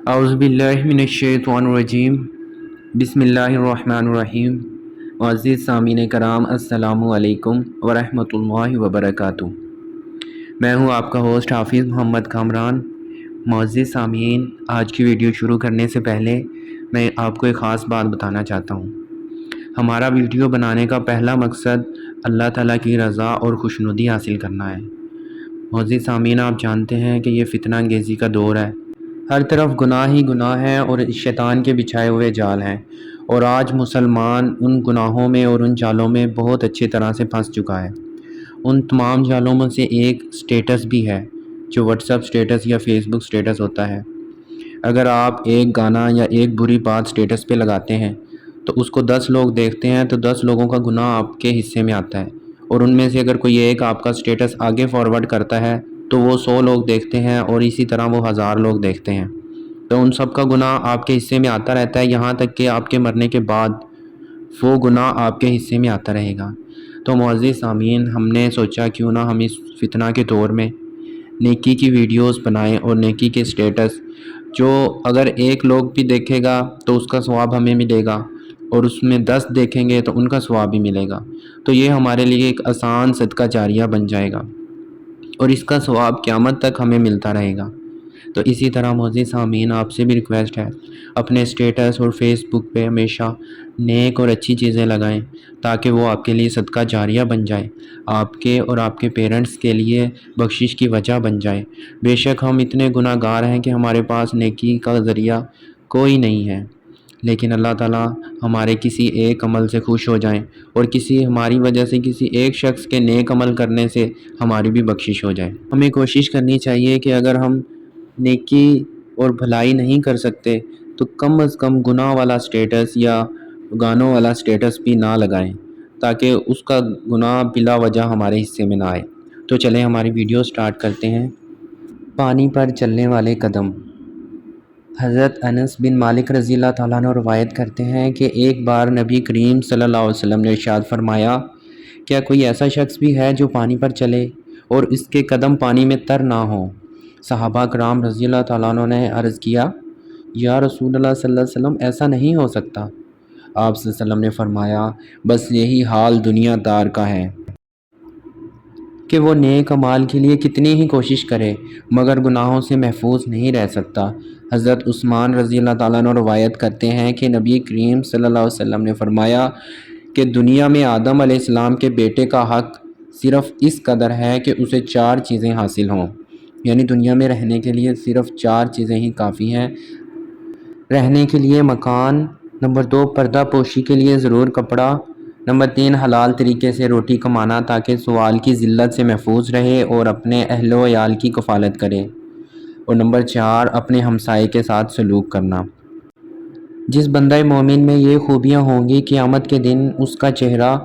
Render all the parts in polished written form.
اعوذ باللہ من الشیطان الرجیم بسم اللہ الرحمن الرحیم۔ معزز سامعین کرام، السلام علیکم ورحمۃ اللہ وبرکاتہ۔ میں ہوں آپ کا ہوسٹ حافظ محمد کامران۔ معزز سامعین، آج کی ویڈیو شروع کرنے سے پہلے میں آپ کو ایک خاص بات بتانا چاہتا ہوں۔ ہمارا ویڈیو بنانے کا پہلا مقصد اللہ تعالیٰ کی رضا اور خوشنودی حاصل کرنا ہے۔ معزز سامعین، آپ جانتے ہیں کہ یہ فتنہ انگیزی کا دور ہے، ہر طرف گناہ ہی گناہ ہیں اور شیطان کے بچھائے ہوئے جال ہیں، اور آج مسلمان ان گناہوں میں اور ان جالوں میں بہت اچھی طرح سے پھنس چکا ہے۔ ان تمام جالوں میں سے ایک سٹیٹس بھی ہے، جو واٹس ایپ سٹیٹس یا فیس بک سٹیٹس ہوتا ہے۔ اگر آپ ایک گانا یا ایک بری بات سٹیٹس پہ لگاتے ہیں تو اس کو 10 لوگ دیکھتے ہیں تو 10 لوگوں کا گناہ آپ کے حصے میں آتا ہے، اور ان میں سے اگر کوئی ایک آپ کا سٹیٹس آگے فارورڈ کرتا ہے تو وہ 100 لوگ دیکھتے ہیں، اور اسی طرح وہ 1000 لوگ دیکھتے ہیں، تو ان سب کا گناہ آپ کے حصے میں آتا رہتا ہے، یہاں تک کہ آپ کے مرنے کے بعد وہ گناہ آپ کے حصے میں آتا رہے گا۔ تو معزز سامعین، ہم نے سوچا کیوں نہ ہم اس فتنہ کے دور میں نیکی کی ویڈیوز بنائیں اور نیکی کے سٹیٹس، جو اگر ایک لوگ بھی دیکھے گا تو اس کا ثواب ہمیں ملے گا، اور اس میں 10 دیکھیں گے تو ان کا ثواب بھی ملے گا۔ تو یہ ہمارے لیے ایک آسان صدقہ جاریہ بن جائے گا، اور اس کا ثواب قیامت تک ہمیں ملتا رہے گا۔ تو اسی طرح معزز سامعین، آپ سے بھی ریکویسٹ ہے، اپنے سٹیٹس اور فیس بک پہ ہمیشہ نیک اور اچھی چیزیں لگائیں، تاکہ وہ آپ کے لیے صدقہ جاریہ بن جائے، آپ کے اور آپ کے پیرنٹس کے لیے بخشش کی وجہ بن جائے۔ بے شک ہم اتنے گناہ گار ہیں کہ ہمارے پاس نیکی کا ذریعہ کوئی نہیں ہے، لیکن اللہ تعالیٰ ہمارے کسی ایک عمل سے خوش ہو جائیں، اور ہماری وجہ سے کسی ایک شخص کے نیک عمل کرنے سے ہماری بھی بخشش ہو جائے۔ ہمیں کوشش کرنی چاہیے کہ اگر ہم نیکی اور بھلائی نہیں کر سکتے تو کم از کم گناہ والا سٹیٹس یا گانوں والا سٹیٹس بھی نہ لگائیں، تاکہ اس کا گناہ بلا وجہ ہمارے حصے میں نہ آئے۔ تو چلیں ہماری ویڈیو سٹارٹ کرتے ہیں۔ پانی پر چلنے والے قدم۔ حضرت انس بن مالک رضی اللہ تعالیٰ عنہ روایت کرتے ہیں کہ ایک بار نبی کریم صلی اللہ علیہ وسلم نے ارشاد فرمایا، کیا کوئی ایسا شخص بھی ہے جو پانی پر چلے اور اس کے قدم پانی میں تر نہ ہوں؟ صحابہ کرام رضی اللہ تعالیٰ عنہ نے عرض کیا، یا رسول اللہ صلی اللہ علیہ وسلم، ایسا نہیں ہو سکتا۔ آپ صلی اللہ علیہ وسلم نے فرمایا، بس یہی حال دنیا دار کا ہے کہ وہ نیک اعمال کے لیے کتنی ہی کوشش کرے مگر گناہوں سے محفوظ نہیں رہ سکتا۔ حضرت عثمان رضی اللہ تعالیٰ عنہ روایت کرتے ہیں کہ نبی کریم صلی اللہ علیہ وسلم نے فرمایا کہ دنیا میں آدم علیہ السلام کے بیٹے کا حق صرف اس قدر ہے کہ اسے 4 چیزیں حاصل ہوں، یعنی دنیا میں رہنے کے لیے صرف 4 چیزیں ہی کافی ہیں۔ رہنے کے لیے مکان، نمبر 2 پردہ پوشی کے لیے ضرور کپڑا، نمبر 3 حلال طریقے سے روٹی کمانا تاکہ سوال کی ذلت سے محفوظ رہے اور اپنے اہل و عیال کی کفالت کرے، اور نمبر 4 اپنے ہمسائے کے ساتھ سلوک کرنا۔ جس بندہ مومن میں یہ خوبیاں ہوں گی، قیامت کے دن اس کا چہرہ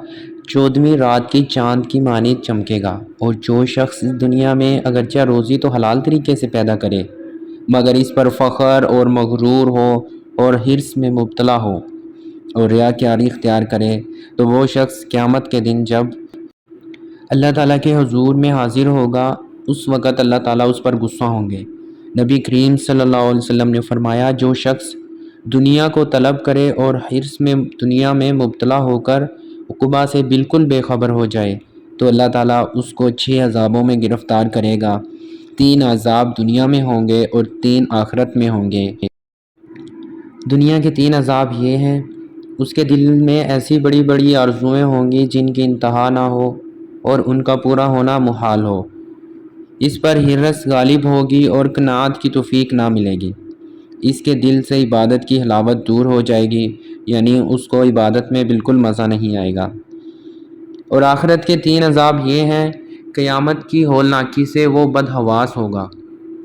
14ویں رات کی چاند کی مانند چمکے گا۔ اور جو شخص اس دنیا میں اگرچہ روزی تو حلال طریقے سے پیدا کرے مگر اس پر فخر اور مغرور ہو اور حرص میں مبتلا ہو اور ریاکاری اختیار کرے، تو وہ شخص قیامت کے دن جب اللہ تعالیٰ کے حضور میں حاضر ہوگا، اس وقت اللہ تعالیٰ اس پر غصہ ہوں گے۔ نبی کریم صلی اللہ علیہ وسلم نے فرمایا، جو شخص دنیا کو طلب کرے اور حرص میں دنیا میں مبتلا ہو کر عقبہ سے بالکل بے خبر ہو جائے تو اللہ تعالیٰ اس کو 6 عذابوں میں گرفتار کرے گا۔ 3 عذاب دنیا میں ہوں گے اور 3 آخرت میں ہوں گے۔ دنیا کے 3 عذاب یہ ہیں، اس کے دل میں ایسی بڑی بڑی آرزوئیں ہوں گی جن کی انتہا نہ ہو اور ان کا پورا ہونا محال ہو، اس پر حرص غالب ہوگی اور قناعت کی توفیق نہ ملے گی۔ اس کے دل سے عبادت کی حلاوت دور ہو جائے گی، یعنی اس کو عبادت میں بالکل مزہ نہیں آئے گا۔ اور آخرت کے 3 عذاب یہ ہیں، قیامت کی ہولناکی سے وہ بدحواس ہوگا،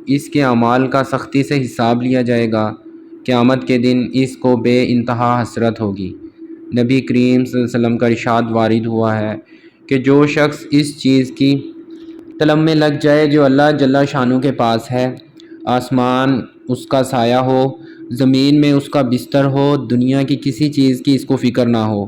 اس کے اعمال کا سختی سے حساب لیا جائے گا، قیامت کے دن اس کو بے انتہا حسرت ہوگی۔ نبی کریم صلی اللہ علیہ وسلم کا ارشاد وارد ہوا ہے کہ جو شخص اس چیز کی طلب میں لگ جائے جو اللہ جل شانہ کے پاس ہے، آسمان اس کا سایہ ہو، زمین میں اس کا بستر ہو، دنیا کی کسی چیز کی اس کو فکر نہ ہو،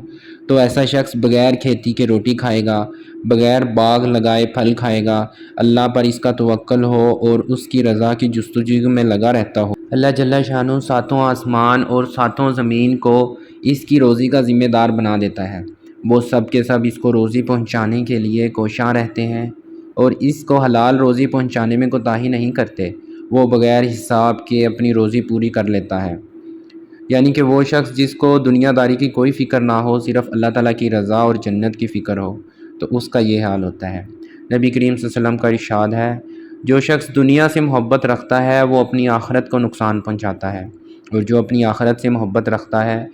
تو ایسا شخص بغیر کھیتی کے روٹی کھائے گا، بغیر باغ لگائے پھل کھائے گا، اللہ پر اس کا توکل ہو اور اس کی رضا کی جستجو میں لگا رہتا ہو، اللہ جل شانہ ساتوں آسمان اور ساتوں زمین کو اس کی روزی کا ذمہ دار بنا دیتا ہے۔ وہ سب کے سب اس کو روزی پہنچانے کے لیے کوشاں رہتے ہیں اور اس کو حلال روزی پہنچانے میں کوتاہی نہیں کرتے۔ وہ بغیر حساب کے اپنی روزی پوری کر لیتا ہے۔ یعنی کہ وہ شخص جس کو دنیا داری کی کوئی فکر نہ ہو، صرف اللہ تعالیٰ کی رضا اور جنت کی فکر ہو، تو اس کا یہ حال ہوتا ہے۔ نبی کریم صلی اللہ علیہ وسلم کا ارشاد ہے، جو شخص دنیا سے محبت رکھتا ہے وہ اپنی آخرت کو نقصان پہنچاتا ہے، اور جو اپنی آخرت سے محبت رکھتا ہے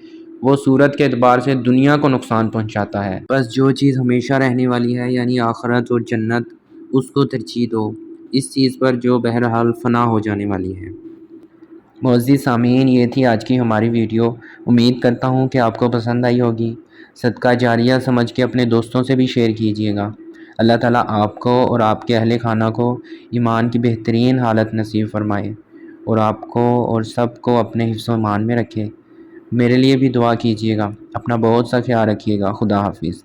وہ صورت کے اعتبار سے دنیا کو نقصان پہنچاتا ہے۔ بس جو چیز ہمیشہ رہنے والی ہے یعنی آخرت اور جنت، اس کو ترجیح دو اس چیز پر جو بہرحال فنا ہو جانے والی ہے۔ معزز سامعین، یہ تھی آج کی ہماری ویڈیو۔ امید کرتا ہوں کہ آپ کو پسند آئی ہوگی۔ صدقہ جاریہ سمجھ کے اپنے دوستوں سے بھی شیئر کیجیے گا۔ اللہ تعالیٰ آپ کو اور آپ کے اہل خانہ کو ایمان کی بہترین حالت نصیب فرمائے اور آپ کو اور سب کو اپنے حفظ و ایمان میں رکھے۔ میرے لیے بھی دعا کیجیے گا۔ اپنا بہت سا خیال رکھیے گا۔ خدا حافظ۔